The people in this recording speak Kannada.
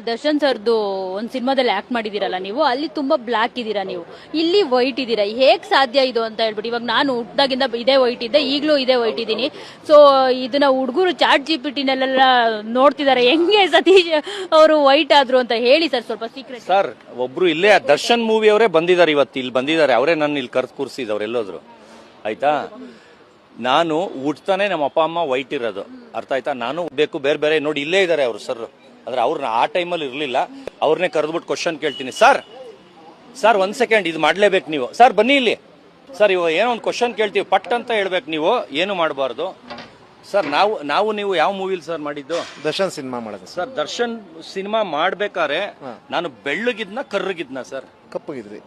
ದರ್ಶನ್ ಸರ್ದು ಒಂದ್ ಸಿನಿಮಾದಲ್ಲಿ ಆಕ್ಟ್ ಮಾಡಿದಿರಲ್ಲ ನೀವು, ಅಲ್ಲಿ ತುಂಬಾ ಬ್ಲಾಕ್ ಇದೀರಾ ನೀವು, ಇಲ್ಲಿ ವೈಟ್ ಇದೀರಾ, ಹೇಗ್ ಸಾಧ್ಯ ಇದು ಅಂತ ಹೇಳ್ಬಿಟ್ಟು. ಇವಾಗ ನಾನು ಹುಟ್ಟಾಗಿಂದ ಇದೇ ವೈಟ್ ಇದ್ದೆ, ಈಗಲೂ ಇದೇ ವೈಟ್ ಇದೀನಿ. ಸೊ ಇದನ್ನ ಹುಡುಗರು ಚಾಟ್ ಜಿಪಿಟಿನಲ್ಲೆಲ್ಲ ನೋಡ್ತಿದ್ದಾರೆ, ಹೆಂಗೆ ಸತೀಶ್ ಅವರು ವೈಟ್ ಆದ್ರು ಅಂತ ಹೇಳಿ ಸರ್ ಸ್ವಲ್ಪ ಸೀಕ್ರೆಟ್. ಸರ್ ಒಬ್ರು ಇಲ್ಲೇ ದರ್ಶನ್ ಮೂವಿ ಅವರೇ ಬಂದಿದ್ದಾರೆ, ಇವತ್ತು ಇಲ್ಲಿ ಬಂದಿದ್ದಾರೆ, ಅವರೇ ನನ್ನ ಇಲ್ಲಿ ಕರ್ದು ಕೂರಿಸಿದವ್ರು ಎಲ್ಲೋದ್ರು ಆಯ್ತಾ. ನಾನು ಹುಟ್ತಾನೆ ನಮ್ಮ ಅಪ್ಪ ಅಮ್ಮ ವೈಟ್ ಇರೋದು, ಅರ್ಥ ಆಯ್ತಾ. ನಾನು ಬೇಕು ಬೇರೆ ಬೇರೆ ನೋಡಿ ಇಲ್ಲೇ ಇದ್ದಾರೆ ಅವರು ಸರ್, ಅಂದ್ರೆ ಅವ್ರನ್ನ ಆ ಟೈಮಲ್ಲಿ ಇರ್ಲಿಲ್ಲ, ಅವ್ರನ್ನೇ ಕರೆದ್ಬಿಟ್ಟು ಕ್ವಶನ್ ಕೇಳ್ತೀನಿ. ಸರ್ ಒಂದ್ ಸೆಕೆಂಡ್ ಇದು ಮಾಡ್ಲೇಬೇಕು ನೀವು, ಸರ್ ಬನ್ನಿ ಇಲ್ಲಿ ಸರ್, ಇವಾಗ ಏನೋ ಒಂದು ಕ್ವಶನ್ ಕೇಳ್ತೀವಿ, ಪಟ್ ಅಂತ ಹೇಳ್ಬೇಕು ನೀವು, ಏನು ಮಾಡಬಾರ್ದು ಸರ್. ನೀವು ಯಾವ ಮೂವಿಲಿ ಸರ್ ಮಾಡಿದ್ದು? ದರ್ಶನ್ ಸಿನಿಮಾ ಮಾಡೋದು ಸರ್. ದರ್ಶನ್ ಸಿನಿಮಾ ಮಾಡ್ಬೇಕಾರೆ ನಾನು ಬೆಳ್ಳಗಿದ್ನ ಕರ್ರಗಿದ್ನ ಸರ್? ಕಪ್ಪಗಿದ್ರಿ.